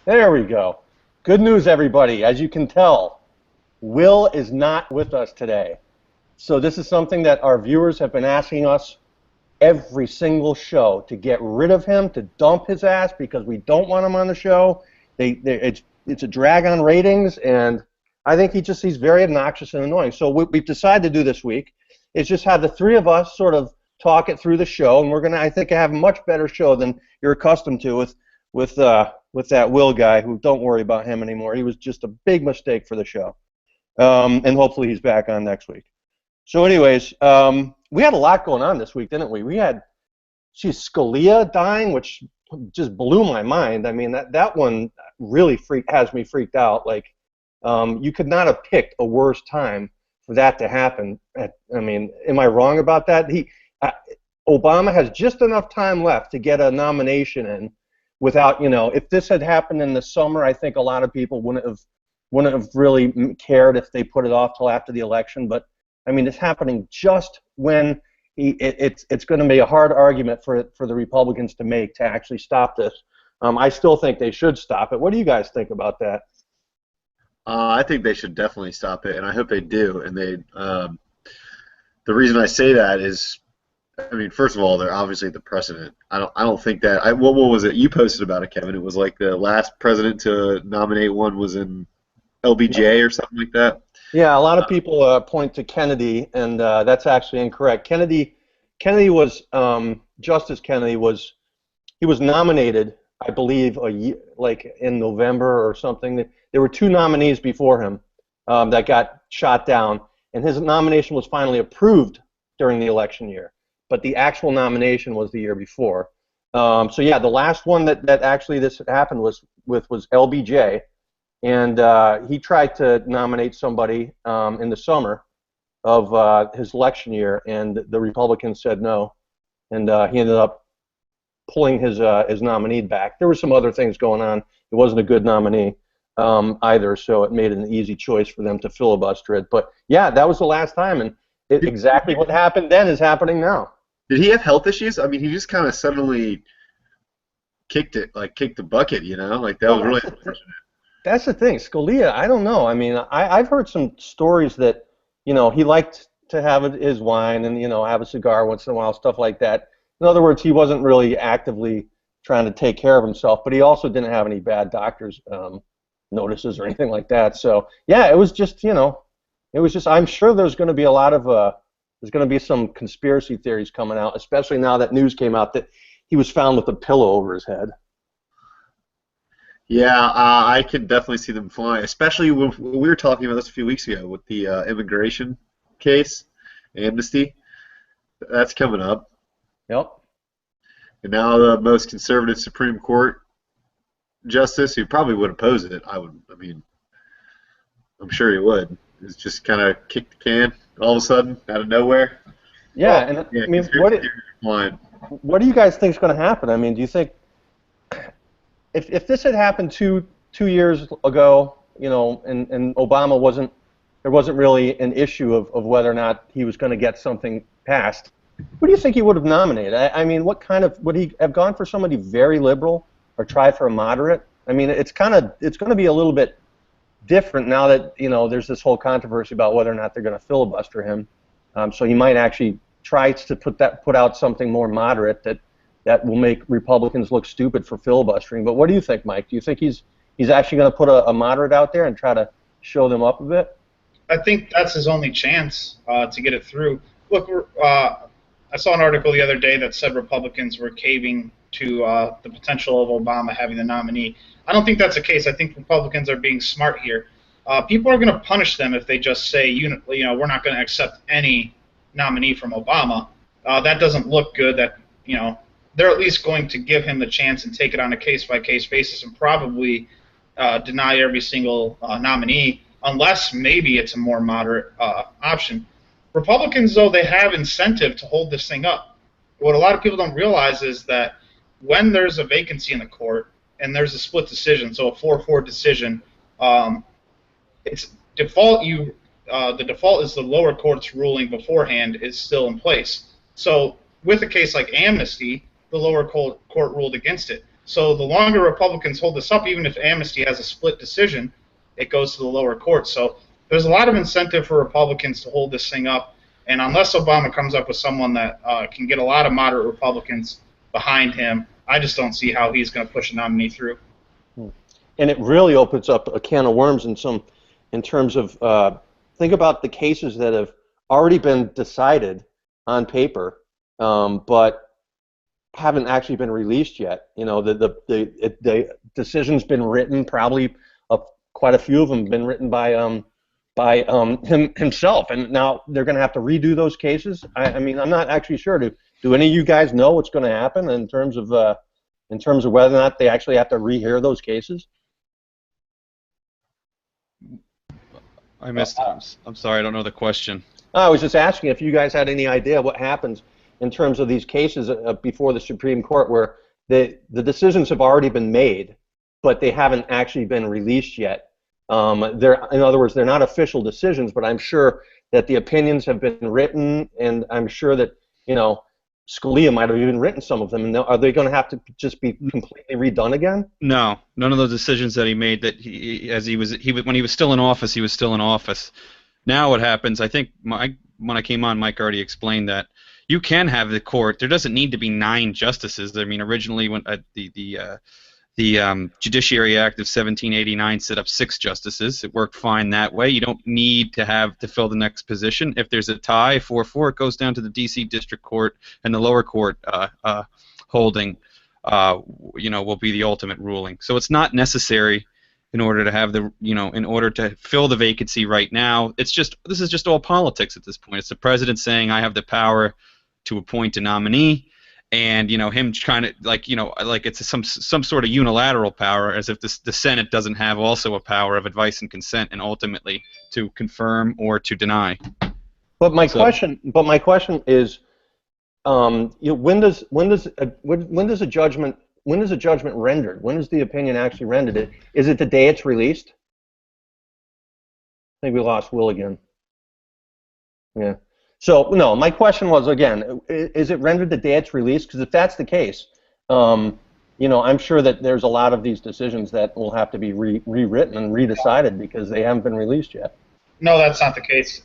There we go. Good news, everybody. As you can tell, Will is not with us today. So this is something that our viewers have been asking us every single show to get rid of him, to dump his ass because we don't want him on the show. It's a drag on ratings, and I think he's very obnoxious and annoying. So what we've decided to do this week is just have the three of us sort of talk it through the show, and we're gonna, I think, have a much better show than you're accustomed to with that Will guy. Who, don't worry about him anymore. He was just a big mistake for the show, and hopefully he's back on next week. So, anyways, we had a lot going on this week, didn't we? We had, Scalia dying, which just blew my mind. I mean, that one really has me freaked out. Like, you could not have picked a worse time for that to happen. I mean, am I wrong about that? Obama has just enough time left to get a nomination in without, if this had happened in the summer, I think a lot of people wouldn't have really cared if they put it off till after the election. But I mean, it's happening just when it's going to be a hard argument for the Republicans to make to actually stop this. I still think they should stop it. What do you guys think about that? I think they should definitely stop it, and I hope they do. And the reason I say that is, I mean, first of all, they're obviously the precedent. I don't think that. What was it you posted about it, Kevin? It was like the last president to nominate one was in LBJ or something like that. Yeah, a lot of people point to Kennedy, and that's actually incorrect. Kennedy was Justice Kennedy he was nominated, I believe, like in November or something. There were two nominees before him that got shot down, and his nomination was finally approved during the election year. But the actual nomination was the year before. So yeah, the last one that actually this happened was LBJ. And he tried to nominate somebody in the summer of his election year, and the Republicans said no, and he ended up pulling his nominee back. There were some other things going on. It wasn't a good nominee either, so it made it an easy choice for them to filibuster it. But yeah, that was the last time, and exactly what happened then is happening now. Did he have health issues? I mean, he just kind of suddenly kicked the bucket, Like that was really unfortunate. That's the thing, Scalia. I don't know. I mean, I've heard some stories that he liked to have his wine and have a cigar once in a while, stuff like that. In other words, he wasn't really actively trying to take care of himself, but he also didn't have any bad doctor's notices or anything like that. So yeah, it was just I'm sure there's going to be a lot of there's going to be some conspiracy theories coming out, especially now that news came out that he was found with a pillow over his head. Yeah, I could definitely see them flying, especially when we were talking about this a few weeks ago with the immigration case, amnesty. That's coming up. Yep. And now the most conservative Supreme Court justice, who probably would oppose it, I'm sure he would, is just kind of kick the can all of a sudden out of nowhere. Yeah, and I mean, what do you guys think is going to happen? I mean, do you think if this had happened two years ago, and Obama there wasn't really an issue of whether or not he was going to get something passed, who do you think he would have nominated? I mean, would he have gone for somebody very liberal or try for a moderate? I mean, it's going to be a little bit different now that there's this whole controversy about whether or not they're going to filibuster him. So he might actually try to put out something more moderate that will make Republicans look stupid for filibustering. But what do you think, Mike? Do you think he's actually going to put a moderate out there and try to show them up a bit? I think that's his only chance to get it through. Look, I saw an article the other day that said Republicans were caving to the potential of Obama having the nominee. I don't think that's the case. I think Republicans are being smart here. People are going to punish them if they just say, we're not going to accept any nominee from Obama. That doesn't look good. That they're at least going to give him the chance and take it on a case-by-case basis and probably deny every single nominee, unless maybe it's a more moderate option. Republicans, though, they have incentive to hold this thing up. What a lot of people don't realize is that when there's a vacancy in the court and there's a split decision, so a 4-4 decision, it's default. The default is the lower court's ruling beforehand is still in place. So with a case like amnesty, the lower court ruled against it. So the longer Republicans hold this up, even if amnesty has a split decision, it goes to the lower court. So there's a lot of incentive for Republicans to hold this thing up. And unless Obama comes up with someone that can get a lot of moderate Republicans behind him, I just don't see how he's going to push a nominee through. And it really opens up a can of worms in terms of think about the cases that have already been decided on paper, but haven't actually been released yet. You know, the decision's been written. Probably quite a few of them have been written by himself, and now they're going to have to redo those cases. I mean, I'm not actually sure. Do any of you guys know what's going to happen in terms of whether or not they actually have to rehear those cases? I missed it. I'm sorry, I don't know the question. I was just asking if you guys had any idea what happens in terms of these cases before the Supreme Court where the decisions have already been made, but they haven't actually been released yet. In other words, they're not official decisions, but I'm sure that the opinions have been written, and I'm sure that, you know, Scalia might have even written some of them. And are they going to have to just be completely redone again? No, none of those decisions that he made that when he was still in office, he was still in office. Now what happens? I think when I came on, Mike already explained that you can have the court. There doesn't need to be 9 justices. I mean, originally when the Judiciary Act of 1789 set up 6 justices. It worked fine that way. You don't need to have to fill the next position. If there's a tie, 4-4, it goes down to the D.C. District Court, and the lower court holding, will be the ultimate ruling. So it's not necessary in order to have in order to fill the vacancy right now. This is just all politics at this point. It's the president saying, I have the power to appoint a nominee. And him trying to like it's some sort of unilateral power, as if the Senate doesn't have also a power of advice and consent, and ultimately to confirm or to deny. But my question is, when does a judgment rendered? When is the opinion actually rendered? Is it the day it's released? I think we lost Will again. Yeah. So, no, my question was, again, is it rendered the day it's released? Because if that's the case, I'm sure that there's a lot of these decisions that will have to be rewritten and redecided because they haven't been released yet. No, that's not the case.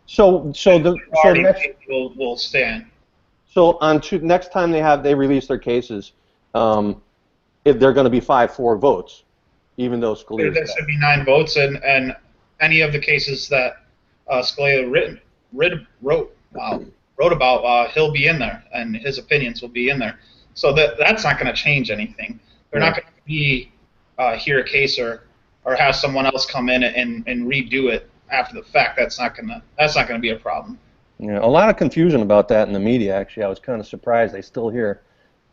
So next will stand. So next time they release their cases, if they're going to be 5-4 votes, even though Scalia. There should be 9 votes, and any of the cases that Scalia wrote about, he'll be in there, and his opinions will be in there. So that's not going to change anything. They're not going to hear a case or have someone else come in and redo it after the fact. That's not going to be a problem. Yeah, a lot of confusion about that in the media. Actually, I was kind of surprised. I still hear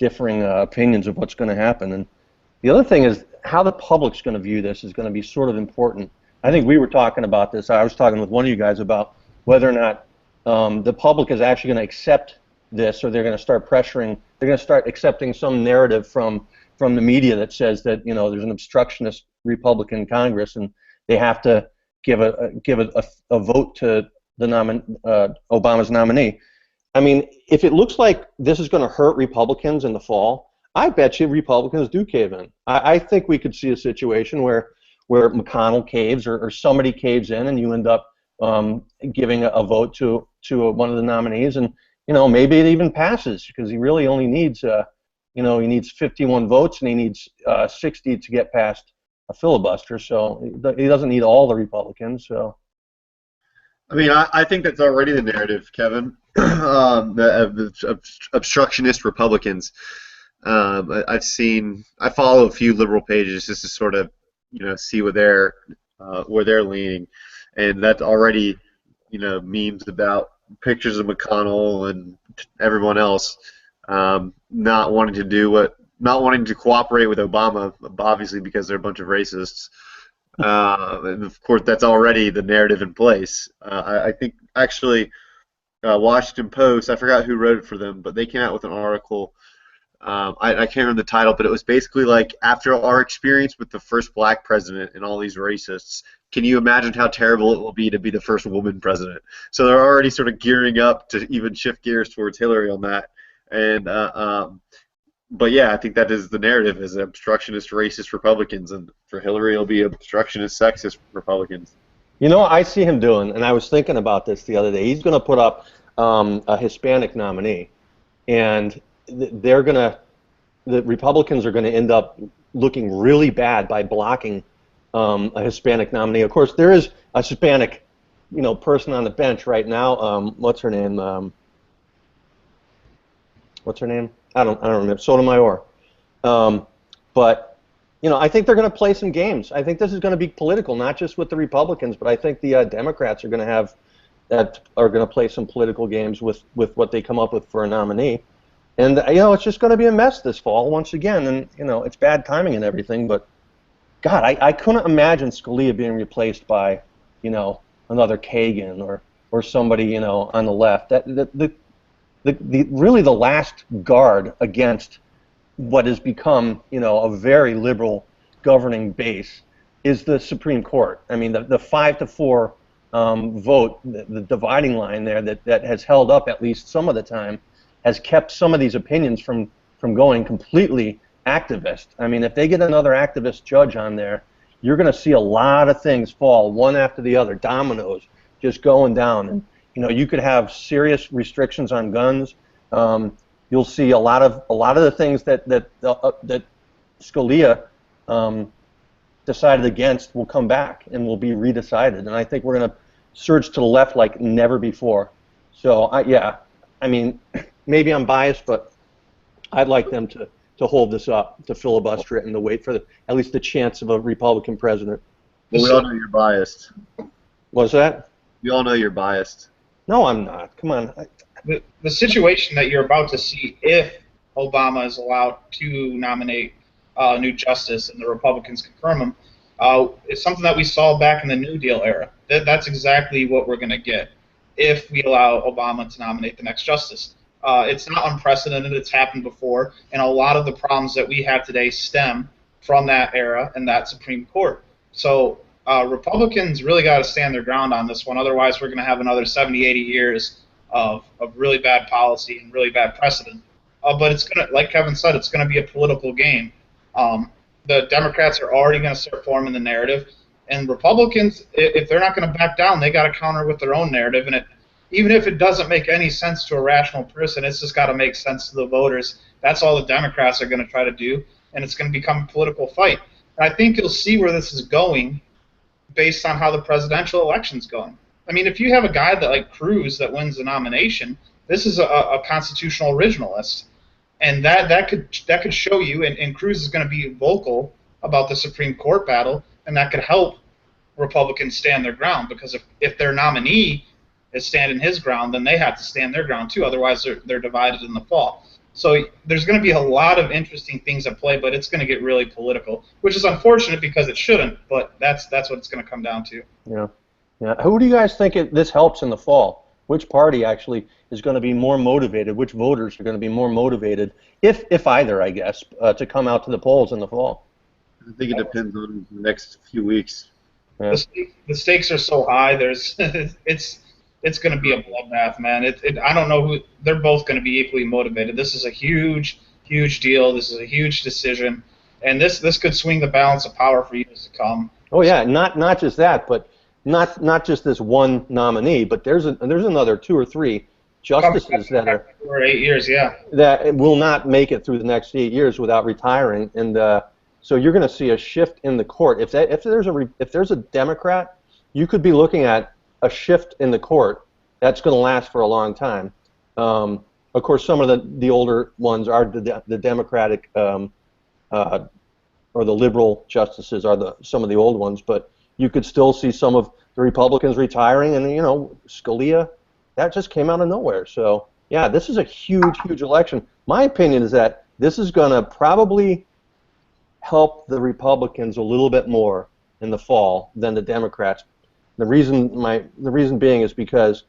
differing opinions of what's going to happen. And the other thing is how the public's going to view this is going to be sort of important. I think we were talking about this. I was talking with one of you guys about whether or not the public is actually going to accept this, or they're going to start pressuring. They're going to start accepting some narrative from the media that says that there's an obstructionist Republican Congress and they have to give a vote to the Obama's nominee. I mean, if it looks like this is going to hurt Republicans in the fall, I bet you Republicans do cave in. I think we could see a situation where McConnell caves or somebody caves in, and you end up giving a vote to one of the nominees, and maybe it even passes because he really only needs he needs 51 votes and he needs 60 to get past a filibuster. So he doesn't need all the Republicans. So I mean, I think that's already the narrative, Kevin. The obstructionist Republicans. I follow a few liberal pages just to sort of see where they're leaning. And that's already, memes about pictures of McConnell and everyone else not wanting to cooperate with Obama, obviously because they're a bunch of racists. And of course, that's already the narrative in place. I think actually, Washington Post, I forgot who wrote it for them, but they came out with an article. I can't remember the title, but it was basically like, after our experience with the first black president and all these racists, can you imagine how terrible it will be to be the first woman president? So they're already sort of gearing up to even shift gears towards Hillary on that. And but yeah, I think that is the narrative: is obstructionist, racist Republicans, and for Hillary, it'll be obstructionist, sexist Republicans. You know what I see him doing, and I was thinking about this the other day. He's going to put up a Hispanic nominee, and they're going to, the Republicans are going to end up looking really bad by blocking a Hispanic nominee. Of course, there is a Hispanic, person on the bench right now. What's her name? What's her name? I don't remember. Sotomayor. But I think they're going to play some games. I think this is going to be political, not just with the Republicans, but I think the Democrats are going to play some political games with what they come up with for a nominee. And it's just going to be a mess this fall once again. And it's bad timing and everything. But God, I couldn't imagine Scalia being replaced by another Kagan or somebody on the left. Really the last guard against what has become, a very liberal governing base is the Supreme Court. I mean, the 5-4 vote, the dividing line there that has held up at least some of the time, has kept some of these opinions from going completely activist. I mean, if they get another activist judge on there, you're going to see a lot of things fall one after the other, dominoes just going down. And you could have serious restrictions on guns. You'll see a lot of the things that Scalia decided against will come back and will be redecided. And I think we're going to surge to the left like never before. So I mean, maybe I'm biased, but I'd like them to hold this up, to filibuster it, and to wait for at least the chance of a Republican president. Well, we all know you're biased. What's that? We all know you're biased. No, I'm not. Come on. The situation that you're about to see, if Obama is allowed to nominate a new justice and the Republicans confirm him, is something that we saw back in the New Deal era. That's exactly what we're going to get if we allow Obama to nominate the next justice. It's not unprecedented. It's happened before, and a lot of the problems that we have today stem from that era and that Supreme Court. So Republicans really got to stand their ground on this one. Otherwise, we're going to have another 70, 80 years of really bad policy and really bad precedent. But it's going to, like Kevin said, it's going to be a political game. The Democrats are already going to start forming the narrative, and Republicans, if they're not going to back down, they got to counter with their own narrative. And even if it doesn't make any sense to a rational person, it's just got to make sense to the voters. That's all the Democrats are going to try to do, and it's going to become a political fight. And I think you'll see where this is going based on how the presidential election's going. I mean, if you have a guy like Cruz that wins the nomination, this is a constitutional originalist, and that could show you. And Cruz is going to be vocal about the Supreme Court battle, and that could help Republicans stand their ground, because if their nominee is standing his ground, then they have to stand their ground too. Otherwise, they're divided in the fall. So there's going to be a lot of interesting things at play, but it's going to get really political, which is unfortunate because it shouldn't. But that's what it's going to come down to. Yeah. Who do you guys think this helps in the fall? Which party actually is going to be more motivated? Which voters are going to be more motivated, if either, I guess, to come out to the polls in the fall? I think it depends on the next few weeks. Yeah. The stakes are so high. It's going to be a bloodbath, man. I don't know who. They're both going to be equally motivated. This is a huge, huge deal. This is a huge decision, and this could swing the balance of power for years to come. Oh yeah, not just that, but not just this one nominee, but there's another 2 or 3 justices that are for 8 years, yeah, that will not make it through the next 8 years without retiring, and so you're going to see a shift in the court. If there's a Democrat, you could be looking at a shift in the court that's going to last for a long time. Of course, some of the older ones are the Democratic or the liberal justices are some of the old ones, but you could still see some of the Republicans retiring, and Scalia, that just came out of nowhere. So yeah, this is a huge, huge election. My opinion is that this is going to probably help the Republicans a little bit more in the fall than the Democrats. The reason being is because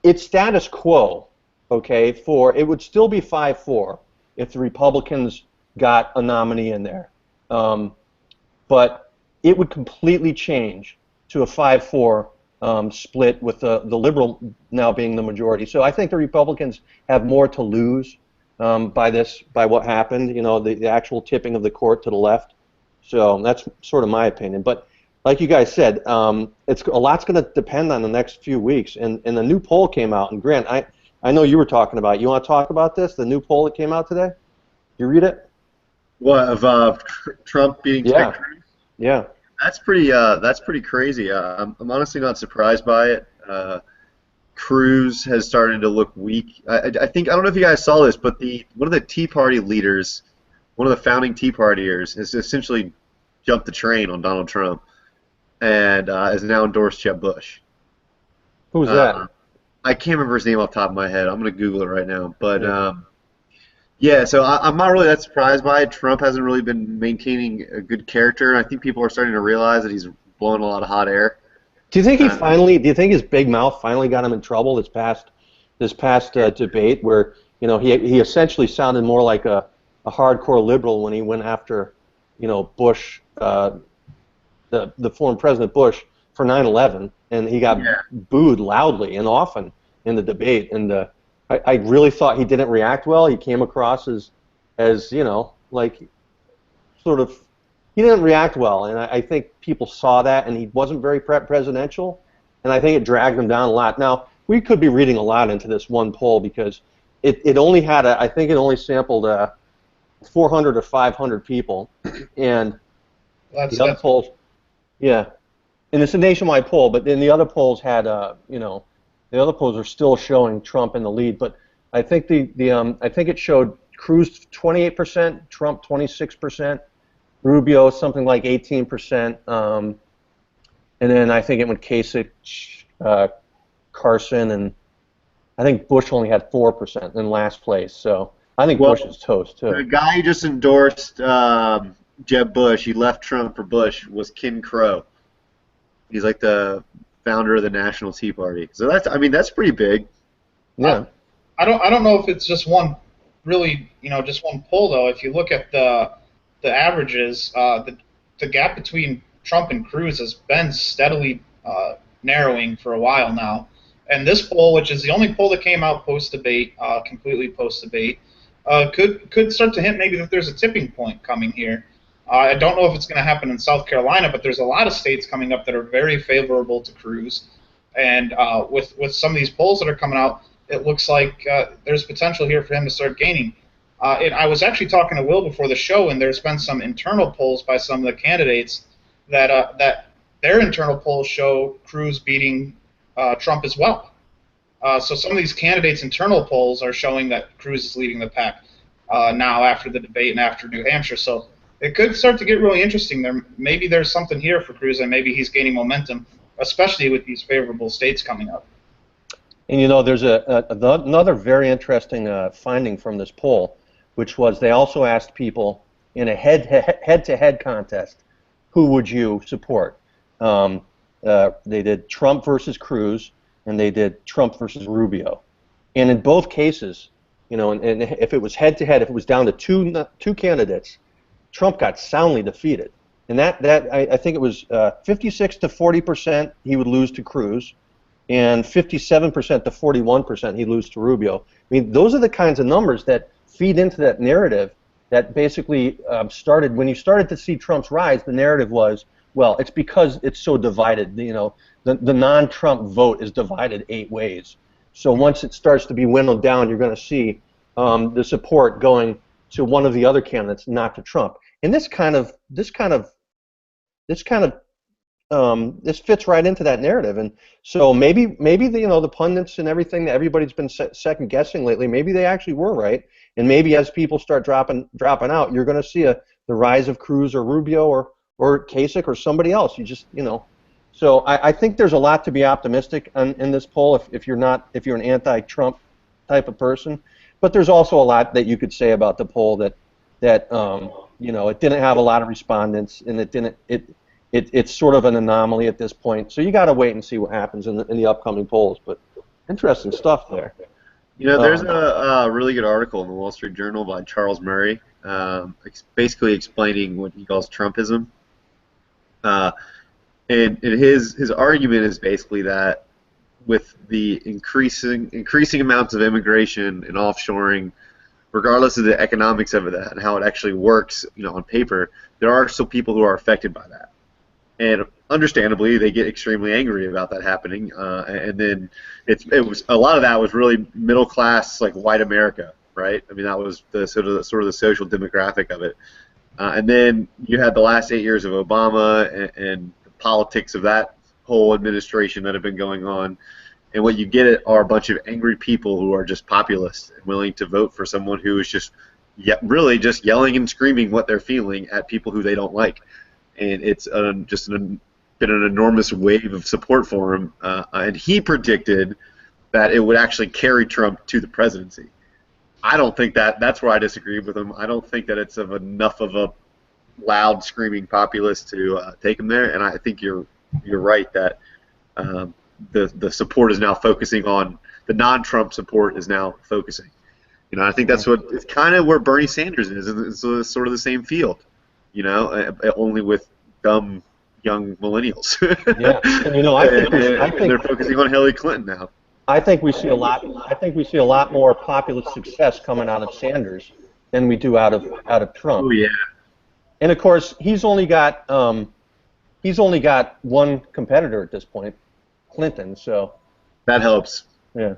it's status quo, okay? It would still be 5-4 if the Republicans got a nominee in there, but it would completely change to a 5-4 split with the liberal now being the majority. So I think the Republicans have more to lose by what happened. You know, the actual tipping of the court to the left. So that's sort of my opinion. But like you guys said, it's a lot's going to depend on the next few weeks. And the new poll came out. And Grant, I know you were talking about it. You want to talk about this? The new poll that came out today? You read it? What of Trump beating Ted Cruz? Yeah. That's pretty crazy. I'm honestly not surprised by it. Cruz has started to look weak. I think, I don't know if you guys saw this, but one of the Tea Party leaders, one of the founding Tea Partiers, has essentially jumped the train on Donald Trump and has now endorsed Jeb Bush. Who's that? I can't remember his name off the top of my head. I'm going to Google it right now. But yeah, so I'm not really that surprised by it. Trump hasn't really been maintaining a good character. I think people are starting to realize that he's blowing a lot of hot air. Do you think do you think his big mouth finally got him in trouble this past debate, where he essentially sounded more like a hardcore liberal when he went after Bush, the former President Bush, for 9/11, and he got booed loudly and often in the debate. And I really thought he didn't react well. He came across as like sort of. He didn't react well, and I think people saw that, and he wasn't very presidential, and I think it dragged him down a lot. Now, we could be reading a lot into this one poll because it only had I think it only sampled 400 or 500 people, and the other polls, and it's a nationwide poll, but then the other polls had the other polls are still showing Trump in the lead, but I think I think it showed Cruz 28%, Trump 26%. Rubio something like 18%, and then I think it went Kasich, Carson, and I think Bush only had 4% in last place. So I think Bush is toast too. The guy who just endorsed Jeb Bush, he left Trump for Bush, was Ken Crow. He's like the founder of the National Tea Party. So that's pretty big. Yeah. I don't know if it's just one just one poll though. If you look at the averages, the gap between Trump and Cruz has been steadily narrowing for a while now. And this poll, which is the only poll that came out post-debate, completely post-debate, could start to hint maybe that there's a tipping point coming here. I don't know if it's going to happen in South Carolina, but there's a lot of states coming up that are very favorable to Cruz. And with some of these polls that are coming out, it looks like there's potential here for him to start gaining. And I was actually talking to Will before the show, and there's been some internal polls by some of the candidates that their internal polls show Cruz beating Trump as well. So some of these candidates' internal polls are showing that Cruz is leading the pack now after the debate and after New Hampshire. So it could start to get really interesting. Maybe there's something here for Cruz, and maybe he's gaining momentum, especially with these favorable states coming up. And there's another very interesting finding from this poll, which was they also asked people in a head-to-head contest, who would you support? They did Trump versus Cruz, and they did Trump versus Rubio. And in both cases, and if it was head-to-head, if it was down to two candidates, Trump got soundly defeated. And that I think it was 56 to 40% he would lose to Cruz, and 57% to 41% he'd lose to Rubio. I mean, those are the kinds of numbers that feed into that narrative that basically started when you started to see Trump's rise. The narrative was, well, it's because it's so divided. The non-Trump vote is divided 8 ways. So once it starts to be winnowed down, you're going to see the support going to one of the other candidates, not to Trump. And this fits right into that narrative. And so maybe the pundits and everything that everybody's been second guessing lately, maybe they actually were right. And maybe as people start dropping out, you're going to see the rise of Cruz or Rubio or Kasich or somebody else. So I think there's a lot to be optimistic in this poll if you're an anti-Trump type of person. But there's also a lot that you could say about the poll that it didn't have a lot of respondents, and it's sort of an anomaly at this point. So you got to wait and see what happens in the upcoming polls. But interesting stuff there. There's a really good article in the Wall Street Journal by Charles Murray, basically explaining what he calls Trumpism. And his argument is basically that with the increasing amounts of immigration and offshoring, regardless of the economics of that and how it actually works, on paper, there are still people who are affected by that. And understandably, they get extremely angry about that happening. And then it was a lot of that was really middle class, like white America, right? I mean, that was the sort of the social demographic of it. And then you had the last 8 years of Obama and the politics of that whole administration that have been going on. And what you get are a bunch of angry people who are just populists and willing to vote for someone who is just really just yelling and screaming what they're feeling at people who they don't like. And it's been an enormous wave of support for him. And he predicted that it would actually carry Trump to the presidency. I don't think that's where I disagree with him. I don't think that it's enough of a loud, screaming populist to take him there. And I think you're right that the support is now focusing on the non-Trump support is now focusing. I think that's what it's kind of where Bernie Sanders is. It's sort of the same field, only with dumb young millennials. Yeah, and I think they're focusing on Hillary Clinton now. I think we see a lot. I think we see a lot more populist success coming out of Sanders than we do out of Trump. Oh yeah. And of course, he's only got one competitor at this point, Clinton. So that helps. Yeah.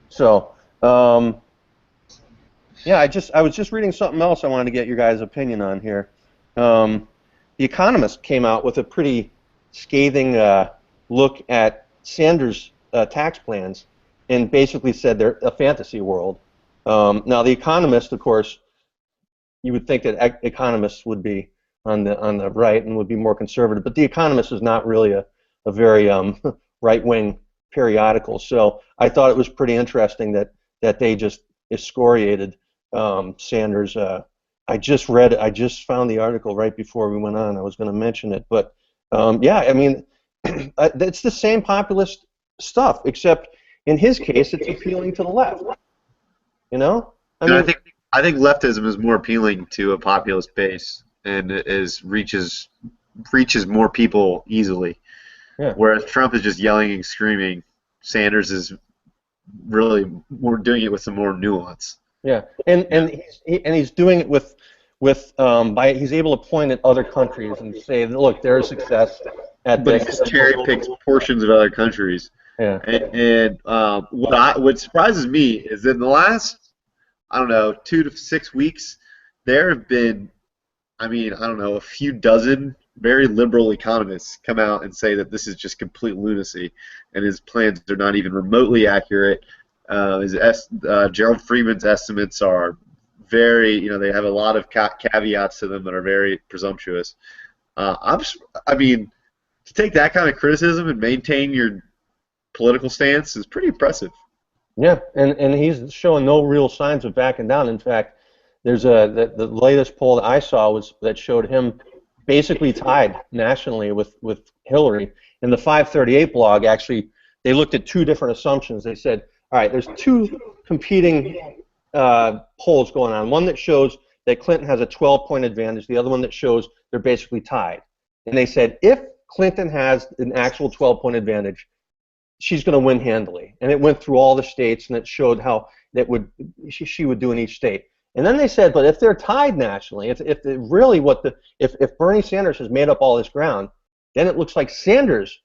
So yeah, I was just reading something else I wanted to get your guys' opinion on here. The Economist came out with a pretty scathing look at Sanders' tax plans and basically said they're a fantasy world. Now, The Economist, of course, you would think that economists would be on the right and would be more conservative, but The Economist is not really a very right-wing periodical. So I thought it was pretty interesting that they just excoriated Sanders. I just found the article right before we went on. I was going to mention it, but yeah, I mean, it's the same populist stuff, except in his case, it's appealing to the left. I think leftism is more appealing to a populist base and reaches more people easily. Yeah. Whereas Trump is just yelling and screaming, Sanders is really more doing it with some more nuance. Yeah, and he's doing it with he's able to point at other countries and say, look, they're a success at but this. He just cherry picks portions of other countries. Yeah. And what surprises me is in the last 2 to 6 weeks, there have been, a few dozen very liberal economists come out and say that this is just complete lunacy, and his plans are not even remotely accurate. Gerald Freeman's estimates are very, they have a lot of caveats to them that are very presumptuous. To take that kind of criticism and maintain your political stance is pretty impressive. Yeah, and he's showing no real signs of backing down. In fact, there's the latest poll that I saw that showed him basically tied nationally with Hillary. In the 538 blog, actually, they looked at two different assumptions. They said, all right, there's two competing polls going on. One that shows that Clinton has a 12-point advantage, the other one that shows they're basically tied. And they said, if Clinton has an actual 12-point advantage, she's going to win handily. And it went through all the states, and it showed how she would do in each state. And then they said, but if they're tied nationally, if Bernie Sanders has made up all this ground, then it looks like Sanders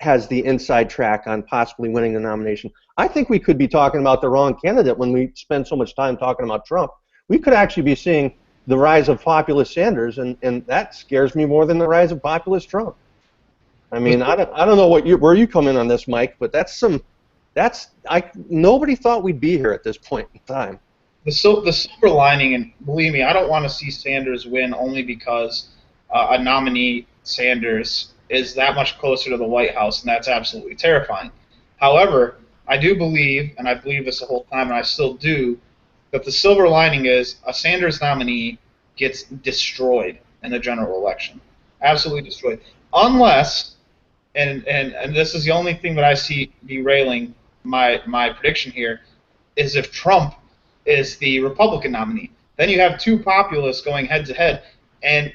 has the inside track on possibly winning the nomination. I think we could be talking about the wrong candidate when we spend so much time talking about Trump. We could actually be seeing the rise of populist Sanders, and that scares me more than the rise of populist Trump. I mean, I don't know where you come in on this, Mike, but nobody thought we'd be here at this point in time. The silver lining, and believe me, I don't want to see Sanders win only because a nominee, Sanders, is that much closer to the White House, and that's absolutely terrifying. However, I do believe, and I believe this the whole time, and I still do, that the silver lining is a Sanders nominee gets destroyed in the general election. Absolutely destroyed. Unless, and this is the only thing that I see derailing my prediction here, is if Trump is the Republican nominee. Then you have two populists going head-to-head, and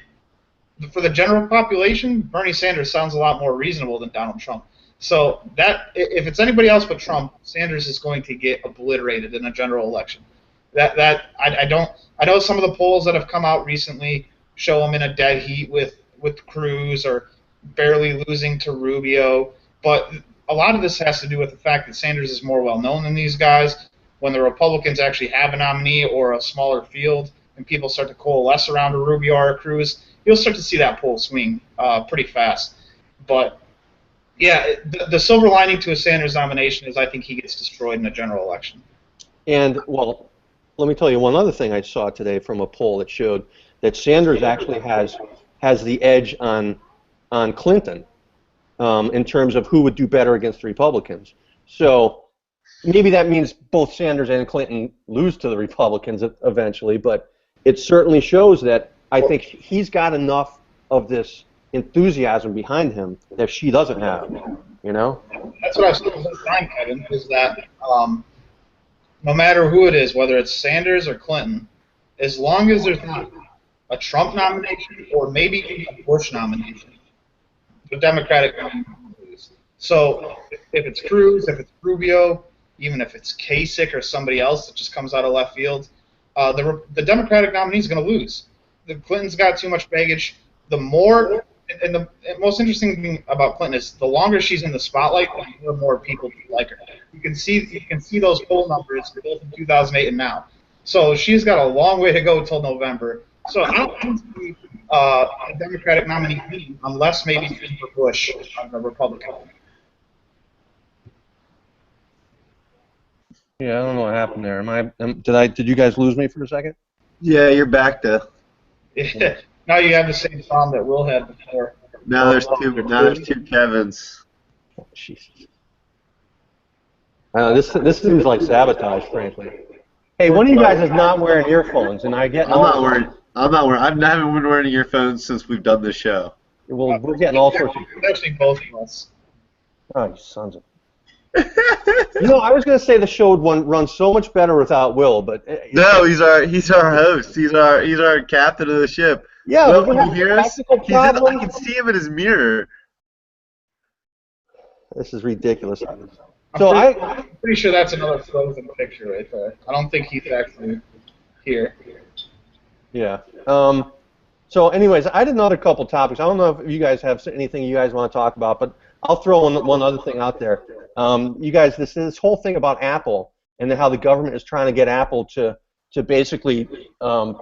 for the general population, Bernie Sanders sounds a lot more reasonable than Donald Trump. So that if it's anybody else but Trump, Sanders is going to get obliterated in a general election. I know some of the polls that have come out recently show him in a dead heat with Cruz or barely losing to Rubio, but a lot of this has to do with the fact that Sanders is more well known than these guys. When the Republicans actually have a nominee or a smaller field, and people start to coalesce around a Rubio or a Cruz, you'll start to see that poll swing pretty fast. But yeah, the silver lining to a Sanders nomination is I think he gets destroyed in a general election. And, well, let me tell you one other thing I saw today from a poll that showed that Sanders actually has the edge on Clinton in terms of who would do better against the Republicans. So maybe that means both Sanders and Clinton lose to the Republicans eventually, but it certainly shows that I think he's got enough of this enthusiasm behind him that she doesn't have, you know? That's what I was saying, Kevin, is that no matter who it is, whether it's Sanders or Clinton, as long as there's not a Trump nomination or maybe a Bush nomination, the Democratic nominee will lose. So if it's Cruz, if it's Rubio, even if it's Kasich or somebody else that just comes out of left field, the Democratic nominee is going to lose. The Clinton's got too much baggage. The most interesting thing about Clinton is the longer she's in the spotlight, the more people like her. You can see those poll numbers both in 2008 and now. So she's got a long way to go until November. So I don't see a Democratic nominee unless maybe for Bush on the Republican. Yeah, I don't know what happened there. Did you guys lose me for a second? Yeah, you're back though. Now you have the same problem that Will had before. Now there's two Kevins. Oh, Jesus. This seems like sabotage, frankly. Hey, one of you guys is not wearing earphones, and I get. I'm not wearing. I haven't been wearing earphones since we've done this show. Well, we're getting all sorts of. Actually, both of us. Oh, you sons of. You know, I was going to say the show would run so much better without Will, but no, he's our host. He's our captain of the ship. Yeah, Will, can you hear us? I can see him in his mirror. This is ridiculous. I'm pretty sure that's another frozen picture right there. I don't think he's actually here. Yeah. So, anyways, I did another couple topics. I don't know if you guys have anything you guys want to talk about, but I'll throw one other thing out there. You guys, this whole thing about Apple and how the government is trying to get Apple to basically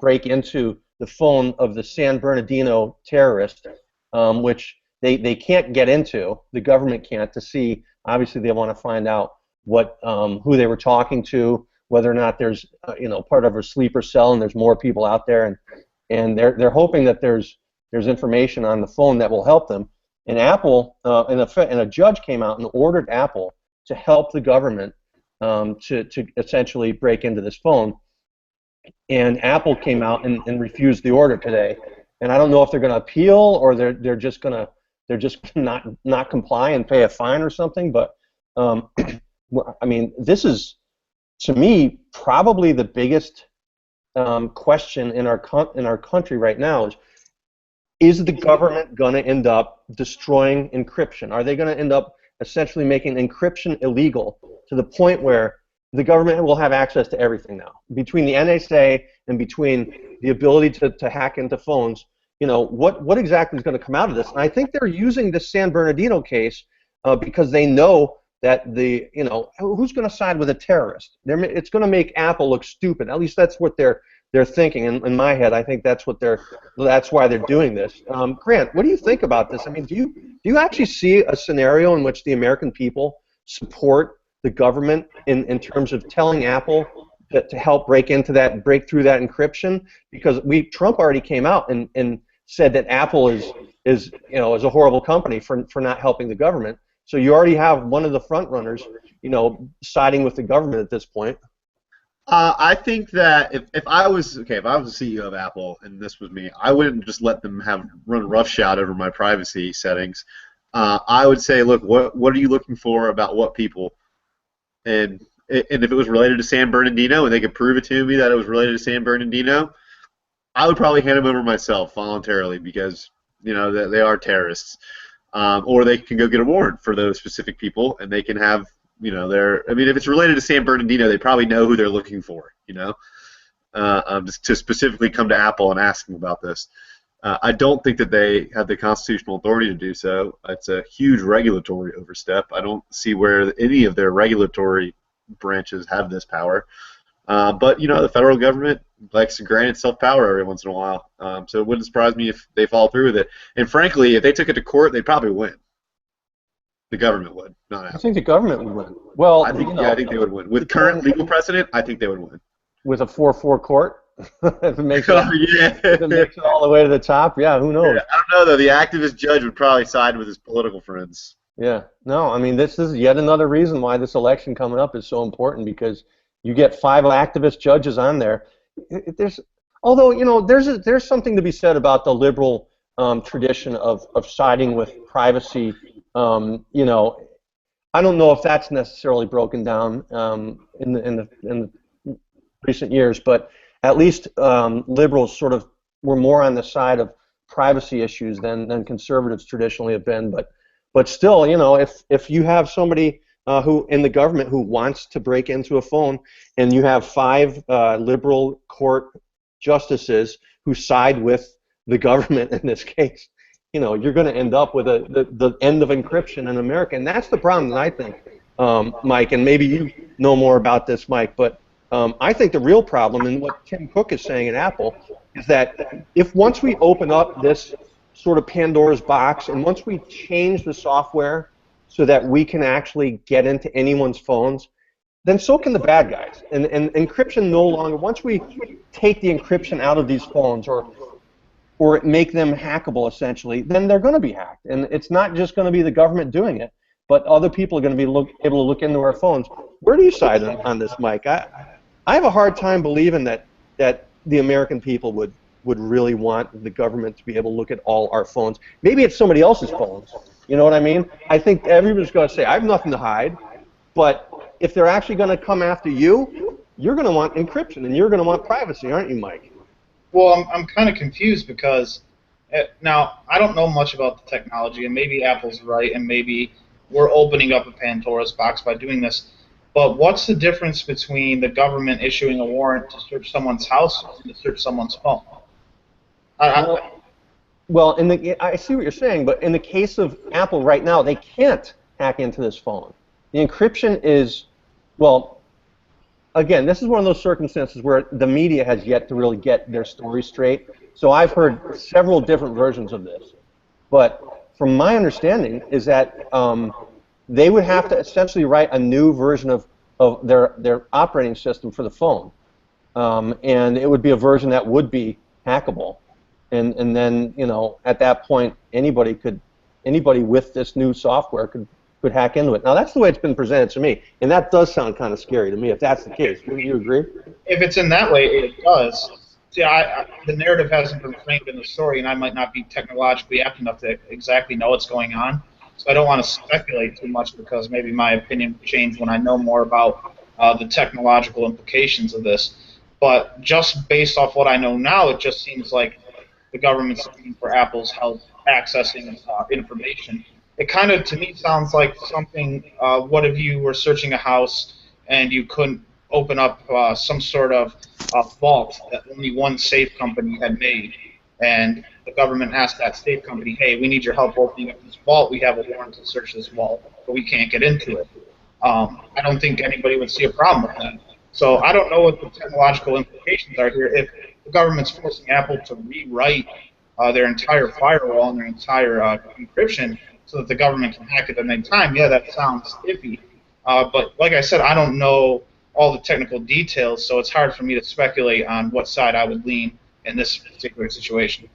break into the phone of the San Bernardino terrorist, which they can't get into. The government can't to see. Obviously, they want to find out who they were talking to, whether or not there's part of a sleeper cell and there's more people out there, and they're hoping that there's information on the phone that will help them. And Apple and a judge came out and ordered Apple to help the government to essentially break into this phone. And Apple came out and refused the order today. And I don't know if they're going to appeal or they're just not comply and pay a fine or something. But I mean, this is, to me, probably the biggest question in our country right now is the government going to end up destroying encryption? Are they going to end up essentially making encryption illegal to the point where the government will have access to everything now? Between the NSA and between the ability to hack into phones, what exactly is going to come out of this? And I think they're using the San Bernardino case because they know that who's going to side with a terrorist? It's going to make Apple look stupid. At least that's what they're thinking. In my head, I think that's why they're doing this. Grant, what do you think about this? I mean, do you actually see a scenario in which the American people support the government in terms of telling Apple to help break through that encryption? Because Trump already came out and said that Apple is a horrible company for not helping the government. So you already have one of the front runners, siding with the government at this point. I think that if I was the CEO of Apple and this was me, I wouldn't just let them run roughshod over my privacy settings. I would say, look, what are you looking for about what people? And if it was related to San Bernardino and they could prove it to me that it was related to San Bernardino, I would probably hand them over myself voluntarily because they are terrorists. or they can go get a warrant for those specific people, and they can have, I mean, if it's related to San Bernardino, they probably know who they're looking for, just to specifically come to Apple and ask them about this. I don't think that they have the constitutional authority to do so. It's a huge regulatory overstep. I don't see where any of their regulatory branches have this power. But the federal government likes to grant itself power every once in a while. So it wouldn't surprise me if they follow through with it. And frankly, if they took it to court, they'd probably win. The government would, not Apple. I think the government would win. Well, I think they would win. With current legal precedent, I think they would win. With a 4-4 court, if it makes it, yeah. if it makes it all the way to the top, yeah, who knows? Yeah, I don't know though. The activist judge would probably side with his political friends. Yeah, no, I mean, this is yet another reason why this election coming up is so important, because you get 5 activist judges on there. Although there's something to be said about the liberal tradition of siding with privacy. I don't know if that's necessarily broken down in the recent years, but at least liberals sort of were more on the side of privacy issues than conservatives traditionally have been. But still, if you have somebody who in the government who wants to break into a phone, and you have 5 liberal court justices who side with the government in this case, you're going to end up with the end of encryption in America, and that's the problem that I think, Mike, and maybe you know more about this, Mike, but I think the real problem, and what Tim Cook is saying at Apple, is that if once we open up this sort of Pandora's box, and once we change the software so that we can actually get into anyone's phones, then so can the bad guys. And encryption no longer, once we take the encryption out of these phones, or make them hackable, essentially, then they're going to be hacked. And it's not just going to be the government doing it, but other people are going to be able to look into our phones. Where do you side on this, Mike? I have a hard time believing that the American people would really want the government to be able to look at all our phones. Maybe it's somebody else's phones. You know what I mean? I think everybody's going to say, I have nothing to hide. But if they're actually going to come after you, you're going to want encryption, and you're going to want privacy, aren't you, Mike? Well, I'm kind of confused because now I don't know much about the technology, and maybe Apple's right, and maybe we're opening up a Pandora's box by doing this. But what's the difference between the government issuing a warrant to search someone's house and to search someone's phone? Well, I see what you're saying, but in the case of Apple right now, they can't hack into this phone. The encryption is, well, again, this is one of those circumstances where the media has yet to really get their story straight. So I've heard several different versions of this. But from my understanding is that they would have to essentially write a new version of their operating system for the phone. And it would be a version that would be hackable. And then, at that point, anybody with this new software could hack into it. Now, that's the way it's been presented to me, and that does sound kind of scary to me, if that's the case. Wouldn't you agree? If it's in that way, it does. See, the narrative hasn't been framed in the story, and I might not be technologically apt enough to exactly know what's going on. So I don't want to speculate too much, because maybe my opinion will change when I know more about the technological implications of this. But just based off what I know now, it just seems like the government's looking for Apple's help accessing information. It kind of, to me, sounds like something, what if you were searching a house and you couldn't open up some sort of vault that only one safe company had made, and the government asked that safe company, hey, we need your help opening up this vault. We have a warrant to search this vault, but we can't get into it. I don't think anybody would see a problem with that. So I don't know what the technological implications are here. If the government's forcing Apple to rewrite their entire firewall and their entire encryption so that the government can hack it at any time, yeah, that sounds iffy. But like I said, I don't know all the technical details, so it's hard for me to speculate on what side I would lean in this particular situation.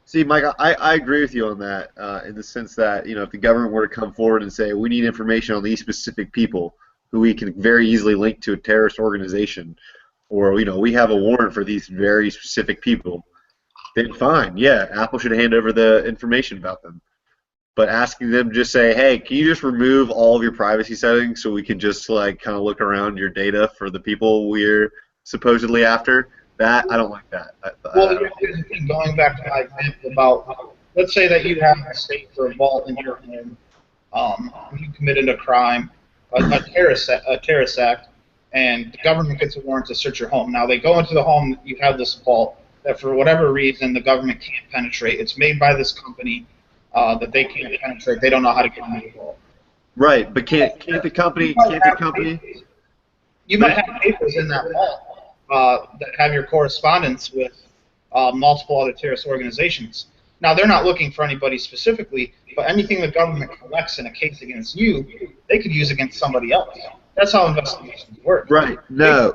See, Mike, I agree with you on that in the sense that, if the government were to come forward and say, we need information on these specific people who we can very easily link to a terrorist organization, or, we have a warrant for these very specific people, then fine, yeah, Apple should hand over the information about them. But asking them to just say, hey, can you just remove all of your privacy settings so we can just kind of look around your data for the people we're supposedly after, that, I don't like that. Well, going back to my example about let's say that you have a safe or a vault in your home. You committed a crime, a terrorist act, and the government gets a warrant to search your home. Now they go into the home, you have this vault that for whatever reason the government can't penetrate. It's made by this company that they can't penetrate. They don't know how to get into the vault. Right, but can't the company You might have papers in that vault that have your correspondence with multiple other terrorist organizations. Now, they're not looking for anybody specifically, but anything the government collects in a case against you, they could use against somebody else. That's how investigations work. Right. No.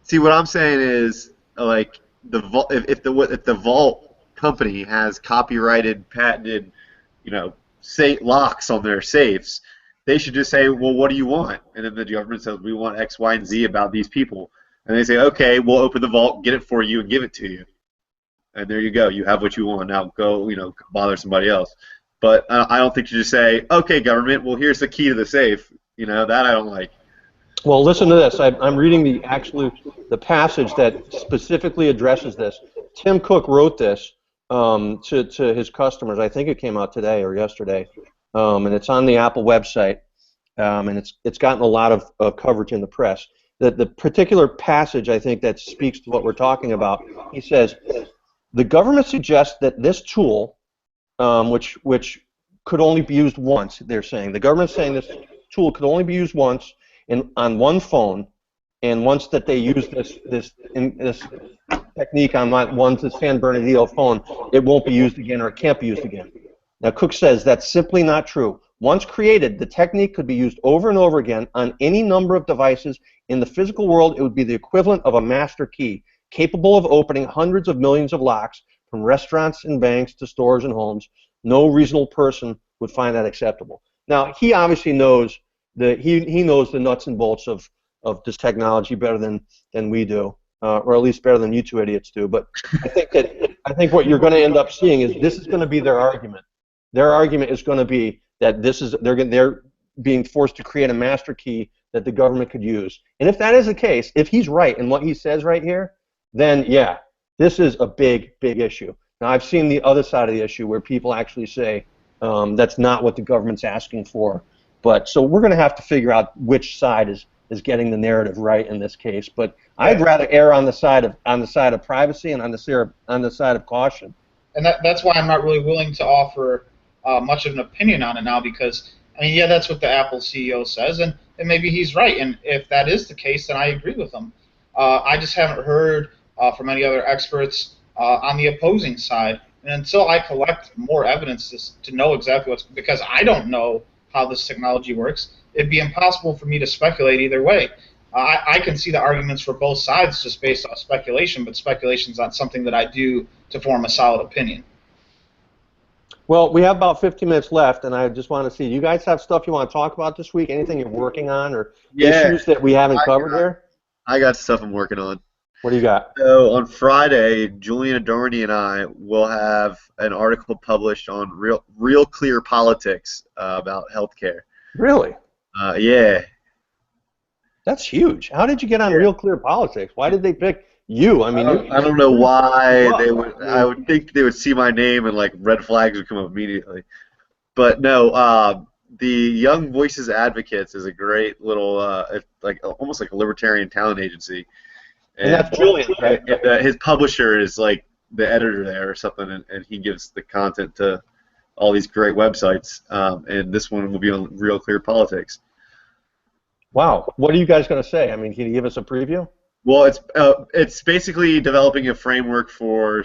See, what I'm saying is, like, the vault, if the vault company has copyrighted, patented, locks on their safes, they should just say, well, what do you want? And then the government says, we want X, Y, and Z about these people. And they say, okay, we'll open the vault, get it for you, and give it to you. And there you go. You have what you want. Now go, bother somebody else. But I don't think you just say, okay, government, well, here's the key to the safe. That I don't like. Well, listen to this. I'm reading the passage that specifically addresses this. Tim Cook wrote this to his customers. I think it came out today or yesterday, and it's on the Apple website, and it's gotten a lot of coverage in the press. The particular passage, I think, that speaks to what we're talking about. He says, the government suggests that this tool, which could only be used once, they're saying. The government's saying this tool could only be used once on one phone, and once that they use this technique on the San Bernardino phone, it won't be used again, or it can't be used again. Now, Cook says that's simply not true. Once created, the technique could be used over and over again on any number of devices. In the physical world, it would be the equivalent of a master key, capable of opening hundreds of millions of locks, from restaurants and banks to stores and homes. No reasonable person would find that acceptable. Now, he obviously knows he knows the nuts and bolts of this technology better than we do, or at least better than you two idiots do. But I think what you're going to end up seeing is this is going to be their argument. Their argument is going to be that they're being forced to create a master key that the government could use. And if that is the case, if he's right in what he says right here, then yeah, this is a big issue. Now, I've seen the other side of the issue where people actually say that's not what the government's asking for. But so we're going to have to figure out which side is getting the narrative right in this case. But I'd rather err on the side of privacy and on the side of caution. And that's why I'm not really willing to offer much of an opinion on it now, because yeah, that's what the Apple CEO says, and maybe he's right. And if that is the case, then I agree with him. I just haven't heard from any other experts on the opposing side. And until I collect more evidence to know exactly because I don't know how this technology works, it'd be impossible for me to speculate either way. I can see the arguments for both sides just based on speculation, but speculation's not something that I do to form a solid opinion. Well, we have about 15 minutes left, and I just want to see, you guys have stuff you want to talk about this week? Anything you're working on, or issues that we haven't covered here? I got stuff I'm working on. What do you got? So on Friday, Julian Adorny and I will have an article published on Real Clear Politics about healthcare. Really? Yeah. That's huge. How did you get on Real Clear Politics? Why did they pick you? I mean, I don't know why they would. I would think they would see my name and like red flags would come up immediately. But no, the Young Voices Advocates is a great little, almost like a libertarian talent agency. And that's Julian, right? His publisher is like the editor there or something, and he gives the content to all these great websites. And this one will be on Real Clear Politics. Wow. What are you guys going to say? I mean, can you give us a preview? Well, it's basically developing a framework for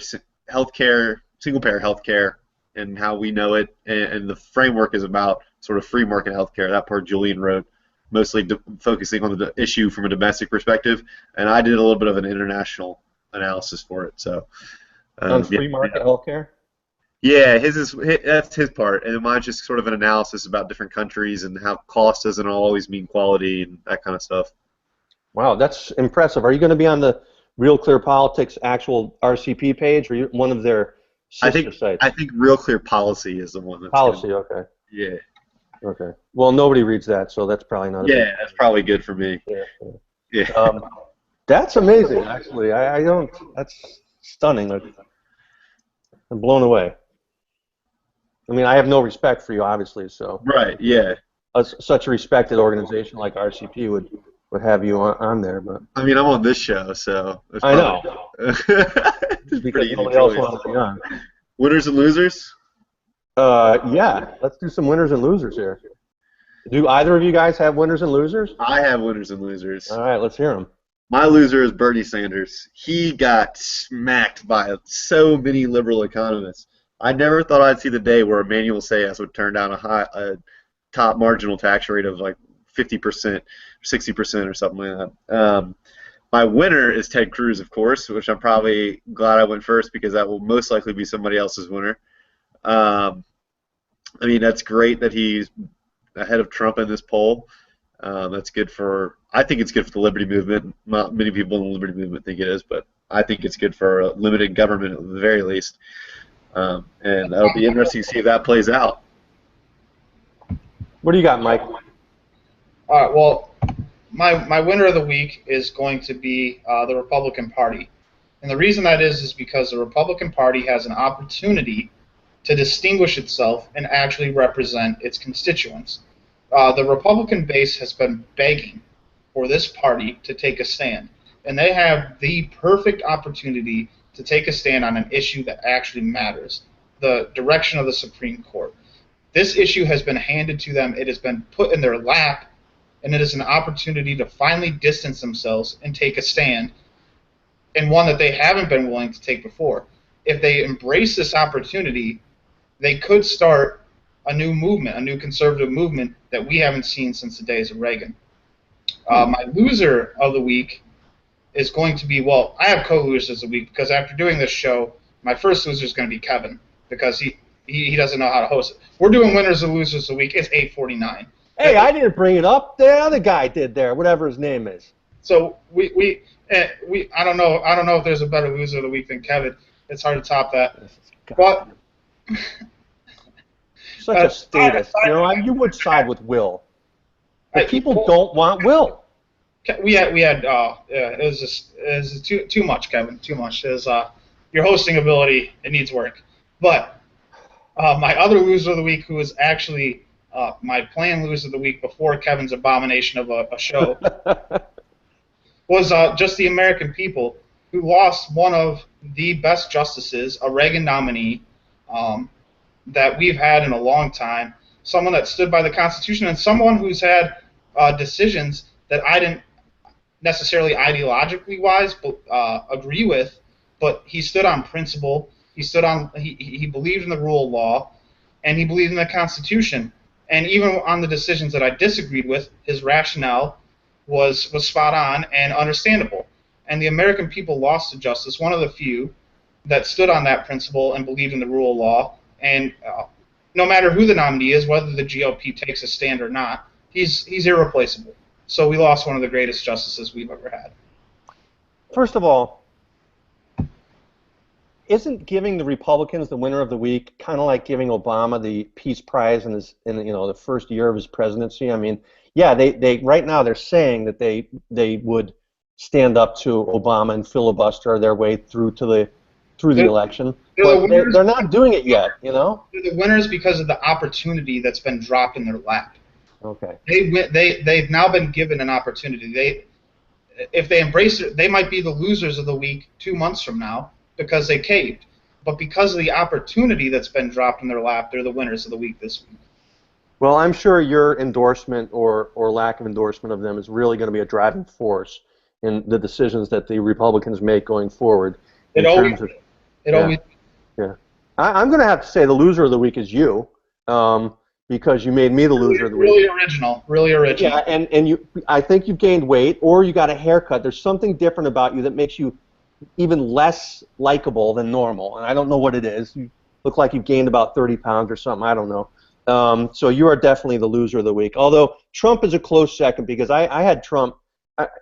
healthcare, single-payer healthcare, and how we know it. And the framework is about sort of free market healthcare. That part Julian wrote, mostly focusing on the issue from a domestic perspective, and I did a little bit of an international analysis for it. So on free market healthcare. Yeah, that's his part, and mine's just sort of an analysis about different countries and how cost doesn't always mean quality and that kind of stuff. Wow, that's impressive. Are you going to be on the Real Clear Politics actual RCP page, or one of their sister sites? I think Real Clear Policy is the one. That's Policy, okay. Yeah. Okay. Well, nobody reads that, so that's probably not. Yeah, that's probably good for me. Yeah. That's amazing, actually. I don't. That's stunning. I'm blown away. I mean, I have no respect for you, obviously, so Right. Yeah. such a respected organization like RCP would have you on there, but I mean, I'm on this show, so it's I know, it's a because pretty easy nobody else choice. wants to be on. Winners and losers. Yeah, let's do some winners and losers here. Do either of you guys have winners and losers? I have winners and losers. All right, let's hear them. My loser is Bernie Sanders. He got smacked by so many liberal economists. I never thought I'd see the day where Emmanuel Sayas would turn down a top marginal tax rate of like 50%, 60% or something like that. My winner is Ted Cruz, of course, which I'm probably glad I went first because that will most likely be somebody else's winner. I mean, that's great that he's ahead of Trump in this poll. That's good for. I think it's good for the Liberty movement. Not many people in the Liberty movement think it is, but I think it's good for limited government at the very least. And it'll be interesting to see if that plays out. What do you got, Mike? All right. Well, my winner of the week is going to be the Republican Party, and the reason that is because the Republican Party has an opportunity to distinguish itself and actually represent its constituents. The Republican base has been begging for this party to take a stand, and they have the perfect opportunity to take a stand on an issue that actually matters, the direction of the Supreme Court. This issue has been handed to them, it has been put in their lap, and it is an opportunity to finally distance themselves and take a stand, and one that they haven't been willing to take before. If they embrace this opportunity, they could start a new movement, a new conservative movement that we haven't seen since the days of Reagan. My loser of the week is going to be, well, I have co-losers of the week because after doing this show, my first loser is going to be Kevin because he doesn't know how to host it. We're doing winners and losers of the week. It's 8:49. Hey, I didn't bring it up. The other guy did there, whatever his name is. So we I don't know if there's a better loser of the week than Kevin. It's hard to top that. But such a statist. You know, you would side with Will. But people don't want Will. We had it was too much, Kevin. Too much. Your hosting ability, it needs work. But my other loser of the week, who was actually my planned loser of the week before Kevin's abomination of a show, was just the American people, who lost one of the best justices, a Reagan nominee, that we've had in a long time, someone that stood by the Constitution, and someone who's had decisions that I didn't necessarily ideologically wise agree with, but he stood on principle. He believed in the rule of law, and he believed in the Constitution. And even on the decisions that I disagreed with, his rationale was spot on and understandable. And the American people lost to justice, one of the few that stood on that principle and believed in the rule of law. And no matter who the nominee is, whether the GOP takes a stand or not, he's irreplaceable. So we lost one of the greatest justices we've ever had. First of all, isn't giving the Republicans the winner of the week kind of like giving Obama the Peace Prize in the first year of his presidency? I mean, yeah, they right now they're saying that they would stand up to Obama and filibuster their way through the election, but they're not doing it yet. You know, they're the winners because of the opportunity that's been dropped in their lap. Okay. They've now been given an opportunity. If they embrace it, they might be the losers of the week 2 months from now because they caved. But because of the opportunity that's been dropped in their lap, they're the winners of the week this week. Well, I'm sure your endorsement or lack of endorsement of them is really going to be a driving force in the decisions that the Republicans make going forward. Always. Yeah. I'm going to have to say the loser of the week is you. Because you made me the loser of the week. Really original. Yeah, and I think you've gained weight, or you got a haircut. There's something different about you that makes you even less likable than normal, and I don't know what it is. You look like you've gained about 30 pounds or something. I don't know. So you are definitely the loser of the week. Although Trump is a close second because I had Trump.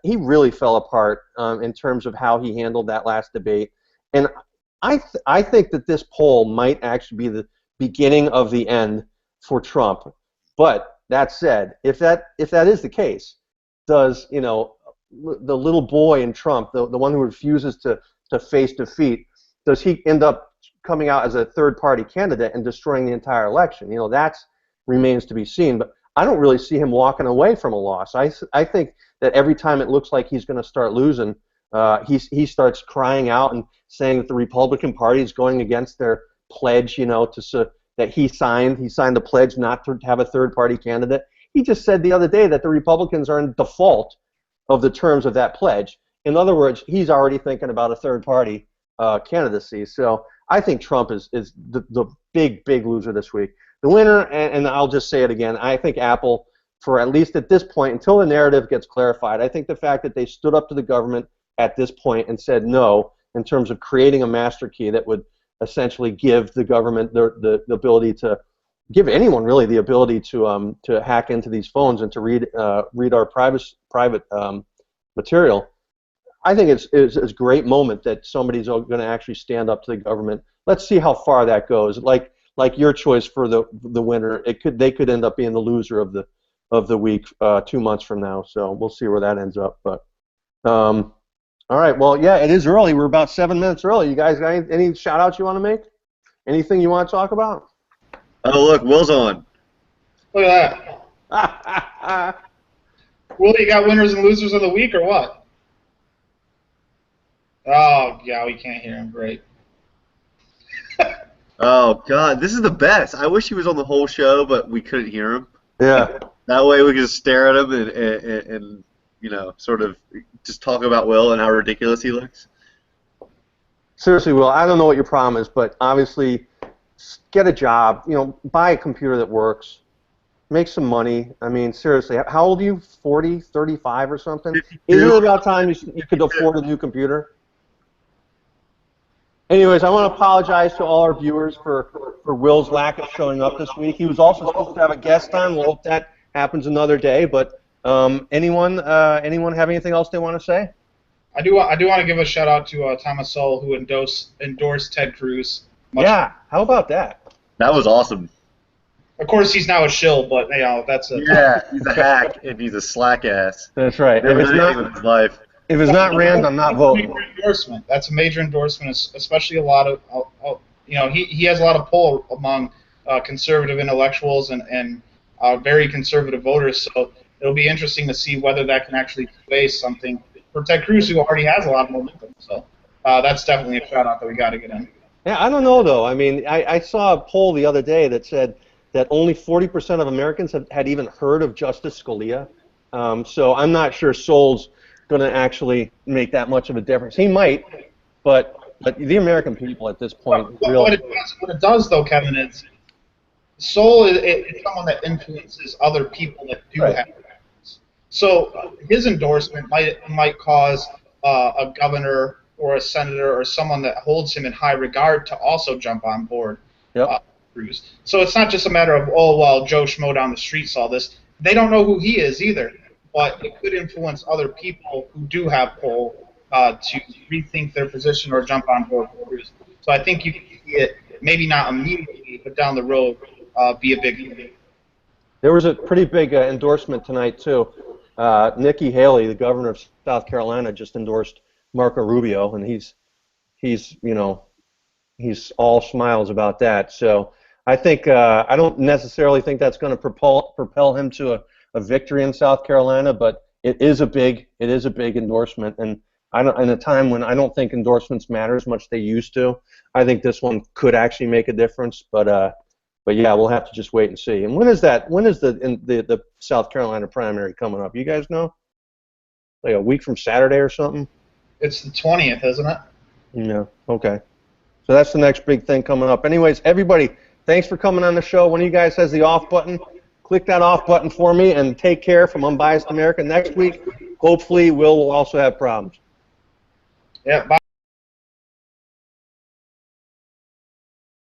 He really fell apart in terms of how he handled that last debate, and I think that this poll might actually be the beginning of the end for Trump. But that said, if that is the case, does the little boy in Trump, the one who refuses to face defeat, does he end up coming out as a third-party candidate and destroying the entire election. You know, that remains to be seen. But I don't really see him walking away from a loss. I think that every time it looks like he's going to start losing, he starts crying out and saying that the Republican Party is going against their pledge, you know, that he signed. He signed the pledge not to have a third-party candidate. He just said the other day that the Republicans are in default of the terms of that pledge. In other words, he's already thinking about a third-party candidacy. So I think Trump is the big loser this week. The winner, and I'll just say it again, I think Apple, for at least at this point, until the narrative gets clarified, I think the fact that they stood up to the government at this point and said no in terms of creating a master key that would essentially give the government the ability to give anyone really the ability to hack into these phones and to read our private material. I think it's a great moment that somebody's going to actually stand up to the government. Let's see how far that goes. Like your choice for the winner, they could end up being the loser of the week 2 months from now. So we'll see where that ends up. But all right, well, yeah, it is early. We're about 7 minutes early. You guys got any shout outs you want to make? Anything you want to talk about? Oh, look, Will's on. Look at that. Will, you got winners and losers of the week or what? Oh, yeah, we can't hear him. Great. Oh, God, this is the best. I wish he was on the whole show, but we couldn't hear him. Yeah. That way we could just stare at him and you know, sort of just talk about Will and how ridiculous he looks. Seriously, Will, I don't know what your problem is, but obviously get a job, you know, buy a computer that works, make some money. I mean, seriously, how old are you? 40, 35 or something? Isn't it about time you could afford a new computer? Anyways, I want to apologize to all our viewers for Will's lack of showing up this week. He was also supposed to have a guest on. We'll hope that happens another day. But anyone have anything else they want to say? I do want to give a shout out to Thomas Sowell, who endorsed Ted Cruz. Yeah, how about that? That was awesome. Of course, he's now a shill, but you know that's a he's a hack and he's a slack ass. That's right. Never done anything with his life. If it's not Rand, I'm not voting. Endorsement. That's a major endorsement, especially a lot of, you know, he has a lot of pull among conservative intellectuals and very conservative voters. So it'll be interesting to see whether that can actually sway something for Ted Cruz, who already has a lot of momentum. So that's definitely a shout out that we got to get in. Yeah, I don't know though. I mean, I saw a poll the other day that said that only 40% of Americans had even heard of Justice Scalia. So I'm not sure Sowell's going to actually make that much of a difference. He might, but the American people at this point what it does though, Kevin, is Sowell is someone that influences other people that do have influence. So his endorsement might cause a governor or a senator or someone that holds him in high regard to also jump on board. Yep. Cruz. So it's not just a matter of, oh, well, Joe Schmo down the street saw this. They don't know who he is either. But it could influence other people who do have pull to rethink their position or jump on board with Cruz. So I think you can see it, maybe not immediately, but down the road, be a big thing. There was a pretty big endorsement tonight, too. Nikki Haley, the governor of South Carolina, just endorsed Marco Rubio, and he's all smiles about that. So I think I don't necessarily think that's going to propel him to a victory in South Carolina, but it is a big endorsement, and in a time when I don't think endorsements matter as much as they used to, I think this one could actually make a difference. But yeah, we'll have to just wait and see. And when is that? When is the South Carolina primary coming up? You guys know? Like a week from Saturday or something? It's the 20th, isn't it? Yeah. Okay. So that's the next big thing coming up. Anyways, everybody, thanks for coming on the show. One of you guys has the off button. Click that off button for me, and take care from Unbiased America. Next week, hopefully, Will also have problems. Yeah. Bye.